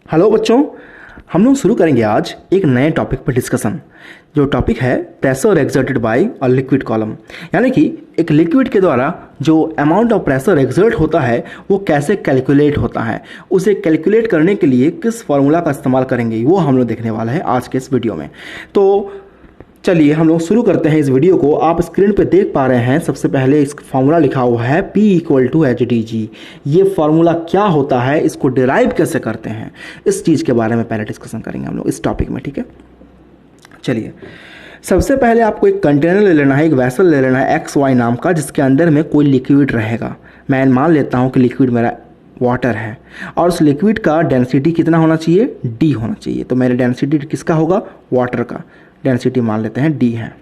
Hello बच्चों, हम लोग शुरू करेंगे आज एक नए टॉपिक पर डिस्कशन। जो टॉपिक है pressure exerted bye a liquid column, यानी कि एक लिक्विड के द्वारा जो अमाउंट ऑफ प्रेशर एक्सर्ट होता है वो कैसे कैलकुलेट होता है, उसे कैलकुलेट करने के लिए किस फार्मूला का इस्तेमाल करेंगे वो हम लोग देखने वाला है आज के इस वीडियो में। तो चलिए हम लोग शुरू करते हैं इस वीडियो को। आप स्क्रीन पे देख पा रहे हैं, सबसे पहले इस फार्मूला लिखा हुआ है P = HDG। ये फार्मूला क्या होता है, इसको डिराइव कैसे करते हैं, इस चीज़ के बारे में पहले डिस्कशन करेंगे हम लोग इस टॉपिक में। ठीक है, चलिए सबसे पहले आपको एक कंटेनर ले लेना है, एक वैसल ले लेना है XY नाम का, जिसके अंदर में कोई लिक्विड रहेगा। मैं मान लेता हूँ कि लिक्विड मेरा वाटर है और उस लिक्विड का डेंसिटी कितना होना चाहिए, D होना चाहिए। तो मेरे डेंसिटी किसका होगा, वाटर का डेंसिटी मान लेते हैं D है।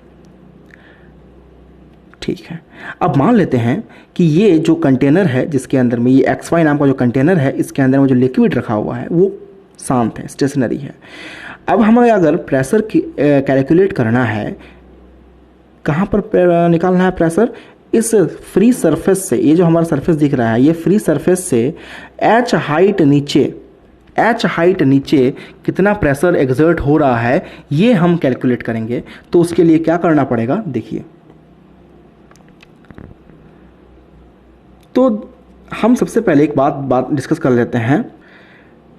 ठीक है, अब मान लेते हैं कि ये जो कंटेनर है जिसके अंदर में ये XY नाम का जो कंटेनर है, इसके अंदर में जो लिक्विड रखा हुआ है वो शांत है, स्टेशनरी है। अब हमें अगर प्रेशर की कैलकुलेट करना है, कहाँ पर निकालना है प्रेशर, इस फ्री सरफेस से, ये जो हमारा सरफेस दिख रहा है ये फ्री सरफेस से h हाइट नीचे कितना प्रेशर एक्सर्ट हो रहा है ये हम कैलकुलेट करेंगे। तो उसके लिए क्या करना पड़ेगा, देखिए। तो हम सबसे पहले एक बात डिस्कस कर लेते हैं।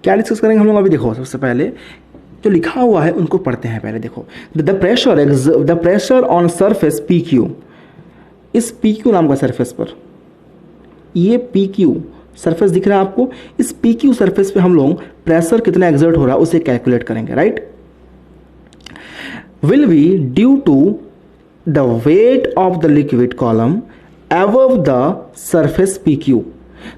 क्या डिस्कस करेंगे हम लोग, अभी देखो सबसे पहले जो लिखा हुआ है उनको पढ़ते हैं। पहले देखो, the pressure on surface PQ, इस PQ नाम का सरफेस पर, ये PQ सरफेस दिख रहा है आपको, इस PQ सरफेस पे हम लोग प्रेशर कितना एक्सर्ट हो रहा है उसे कैलकुलेट करेंगे, right. Will be due to the weight of the liquid column above the surface PQ।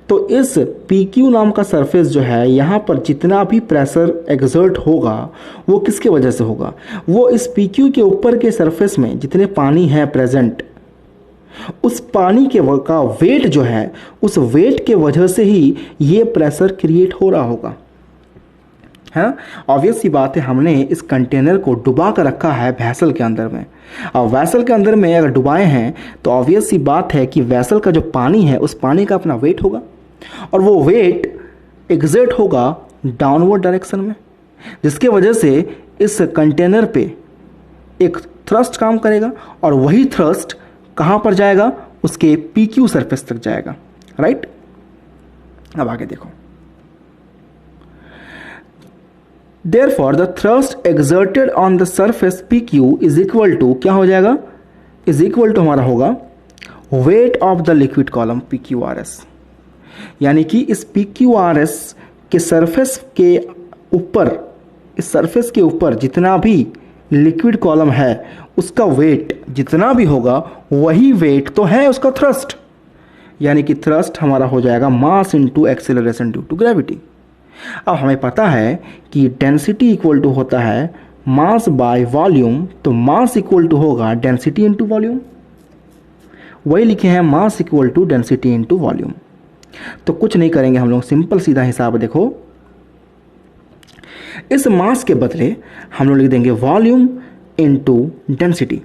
तो इस PQ नाम का सरफेस जो है, यहाँ पर जितना भी प्रेशर एक्सर्ट होगा वो किसके वजह से होगा, वो इस PQ के ऊपर के सरफेस में जितने पानी है प्रेजेंट, उस पानी के का वेट जो है, उस वेट के वजह से ही ये प्रेशर क्रिएट हो रहा होगा, है। ऑब्वियस सी बात है, हमने इस कंटेनर को डुबा कर रखा है वैसल के अंदर में। अब वैसल के अंदर में अगर डुबाए हैं तो ऑब्वियस सी बात है कि वैसल का जो पानी है उस पानी का अपना वेट होगा और वो वेट एग्जर्ट होगा डाउनवर्ड डायरेक्शन में, जिसके वजह से इस कंटेनर पे एक थ्रस्ट काम करेगा और वही थ्रस्ट कहाँ पर जाएगा, उसके PQ सरफेस तक जाएगा, राइट। अब आगे देखो, Therefore, the thrust exerted on the surface PQ is equal to, क्या हो जाएगा, is equal to हमारा होगा weight of the liquid column PQRS। यानी कि इस PQRS के सरफेस के ऊपर, इस सरफेस के ऊपर जितना भी लिक्विड कॉलम है उसका वेट जितना भी होगा वही वेट तो है उसका थ्रस्ट, यानी कि थ्रस्ट हमारा हो जाएगा mass into acceleration due to gravity. अब हमें पता है कि डेंसिटी इक्वल टू होता है मास बाय वॉल्यूम, तो मास इक्वल टू होगा डेंसिटी इनटू वॉल्यूम, वही लिखे हैं mass equal to density into volume. तो कुछ नहीं करेंगे हम लोग, सिंपल सीधा हिसाब देखो, इस मास के बदले हम लोग लिख देंगे वॉल्यूम इनटू डेंसिटी,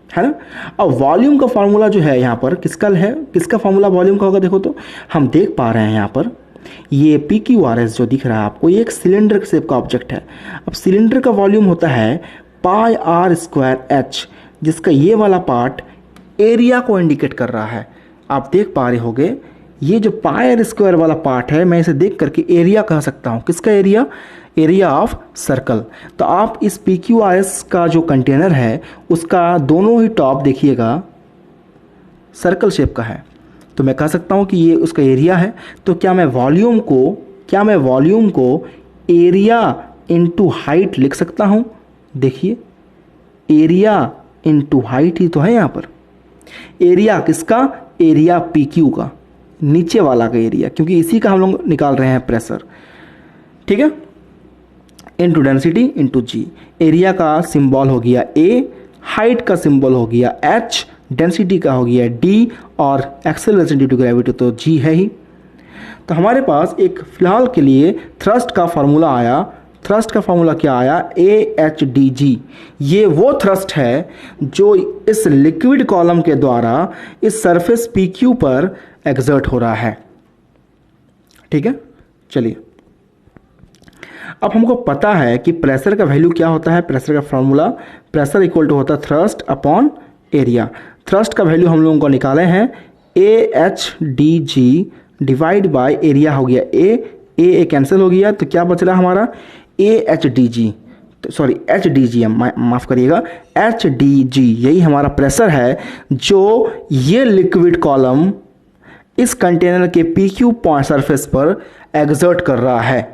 है ना। अब वॉल्यूम का फॉर्मूला जो है यहाँ पर किसका है, किसका फॉर्मूला वॉल्यूम का होगा, देखो तो हम देख पा रहे हैं यहाँ पर ये PQRS जो दिख रहा है आपको, ये एक सिलेंडर शेप का ऑब्जेक्ट है। अब सिलेंडर का वॉल्यूम होता है πr²h, जिसका ये वाला पार्ट एरिया को इंडिकेट कर रहा है। आप देख पा रहे होगे ये जो πr² वाला पार्ट है, मैं इसे देख करके एरिया कह सकता हूँ, किसका एरिया, एरिया ऑफ सर्कल। तो आप इस PQRS का जो कंटेनर है उसका दोनों ही टॉप देखिएगा सर्कल शेप का है, तो मैं कह सकता हूँ कि ये उसका एरिया है। तो क्या मैं वॉल्यूम को एरिया इनटू हाइट लिख सकता हूँ, देखिए एरिया इनटू हाइट ही तो है यहाँ पर। एरिया किसका, एरिया PQ का, नीचे वाला का एरिया, क्योंकि इसी का हम लोग निकाल रहे हैं प्रेशर, ठीक है। Into density into G, area का सिंबल हो गया A, हाइट का सिंबल हो गया H, डेंसिटी का हो गया D और एक्सेलरेशन ड्यू टू ग्रेविटी तो G है ही। तो हमारे पास एक फिलहाल के लिए थ्रस्ट का फार्मूला आया। थ्रस्ट का फार्मूला क्या आया, AHDG। ये वो थ्रस्ट है जो इस लिक्विड कॉलम के द्वारा इस सरफेस PQ पर एक्सर्ट हो रहा है, ठीक है। चलिए अब हमको पता है कि प्रेशर का वैल्यू क्या होता है, प्रेशर का फॉर्मूला, प्रेशर इक्वल टू होता है थ्रस्ट अपॉन एरिया। थ्रस्ट का वैल्यू हम लोगों को निकाले हैं AHdg डिवाइड बाय एरिया हो गया ए कैंसिल हो गया, तो क्या बच रहा हमारा AHdg, सॉरी HdG, माफ़ करिएगा HdG, यही हमारा प्रेशर है जो ये लिक्विड कॉलम इस कंटेनर के PQ पॉइंट सरफेस पर एग्जर्ट कर रहा है।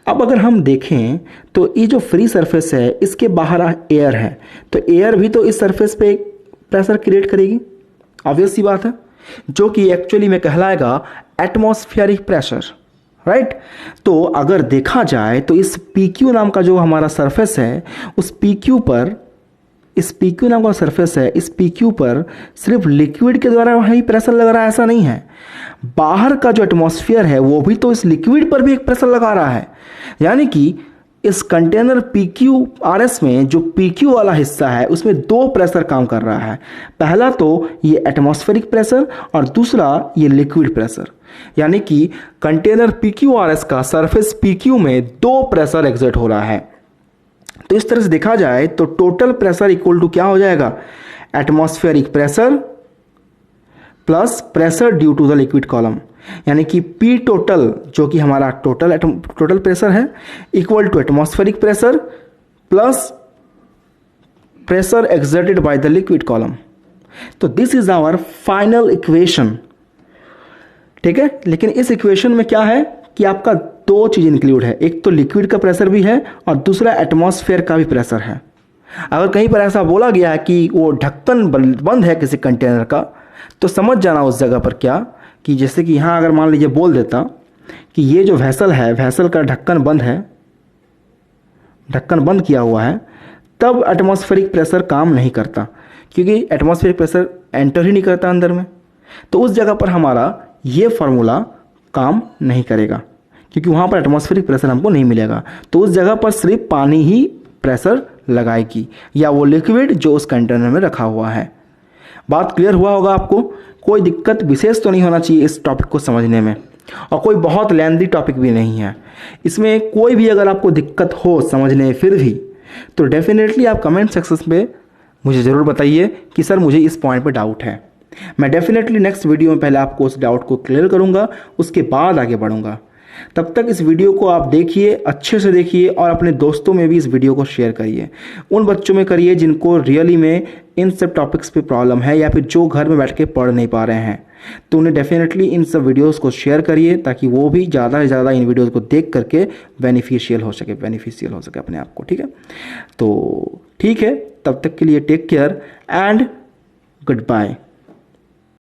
अब अगर हम देखें तो ये जो फ्री सरफेस है इसके बाहर एयर है, तो एयर भी तो इस सरफेस पे प्रेशर क्रिएट करेगी, ऑब्वियस सी बात है, जो कि एक्चुअली में कहलाएगा एटमॉस्फेरिक प्रेशर, राइट। तो अगर देखा जाए तो इस PQ नाम का जो हमारा सरफेस है उस PQ पर, इस PQ नाम का सरफेस है, इस PQ पर सिर्फ लिक्विड के द्वारा ही प्रेशर लग रहा है ऐसा नहीं है, बाहर का जो एटमॉस्फेयर है वो भी तो इस लिक्विड पर भी एक प्रेशर लगा रहा है। यानी कि इस कंटेनर PQRS में जो PQ वाला हिस्सा है उसमें दो प्रेशर काम कर रहा है, पहला तो ये एटमॉस्फेरिक प्रेशर और दूसरा ये लिक्विड प्रेशर। यानी कि कंटेनर PQRS का सरफेस PQ में दो प्रेशर एग्जर्ट हो रहा है। तो इस तरह से देखा जाए तो टोटल प्रेशर इक्वल टू क्या हो जाएगा, atmospheric pressure plus pressure due to the liquid column, यानी कि P टोटल जो कि हमारा टोटल प्रेशर है equal to atmospheric pressure plus pressure exerted by the liquid column. तो this is our final equation, ठीक है। लेकिन इस इक्वेशन में क्या है कि आपका दो चीज इंक्लूड है, एक तो लिक्विड का प्रेशर भी है और दूसरा एटमॉस्फेयर का भी प्रेशर है। अगर कहीं पर ऐसा बोला गया है कि वो ढक्कन बंद है किसी कंटेनर का, तो समझ जाना उस जगह पर क्या कि जैसे कि यहाँ अगर मान लीजिए बोल देता कि ये जो वेसल है, वेसल का ढक्कन बंद है, ढक्कन बंद किया हुआ है, तब एटमॉस्फेरिक प्रेशर काम नहीं करता, क्योंकि एटमॉस्फेरिक प्रेशर एंटर ही नहीं करता अंदर में। तो उस जगह पर हमारा ये फार्मूला काम नहीं करेगा, क्योंकि वहाँ पर एटमॉस्फेरिक प्रेशर हमको नहीं मिलेगा। तो उस जगह पर सिर्फ पानी ही प्रेशर लगाएगी या वो लिक्विड जो उस कंटेनर में रखा हुआ है। बात क्लियर हुआ होगा आपको, कोई दिक्कत विशेष तो नहीं होना चाहिए इस टॉपिक को समझने में, और कोई बहुत लेंथी टॉपिक भी नहीं है इसमें। कोई भी अगर आपको दिक्कत हो समझने में फिर भी, तो डेफिनेटली आप कमेंट सेक्शन में मुझे ज़रूर बताइए कि सर मुझे इस पॉइंट पे डाउट है। मैं डेफिनेटली नेक्स्ट वीडियो में पहले आपको उस डाउट को क्लियर करूँगा, उसके बाद आगे बढ़ूँगा। तब तक इस वीडियो को आप देखिए, अच्छे से देखिए और अपने दोस्तों में भी इस वीडियो को शेयर करिए। उन बच्चों में करिए जिनको रियली में इन सब टॉपिक्स पे प्रॉब्लम है या फिर जो घर में बैठ के पढ़ नहीं पा रहे हैं, तो उन्हें डेफिनेटली इन सब वीडियोस को शेयर करिए ताकि वो भी ज़्यादा से ज़्यादा इन वीडियोस को देख करके बेनिफिशियल हो सके अपने आप को, ठीक है। तो ठीक है, तब तक के लिए take care and good bye.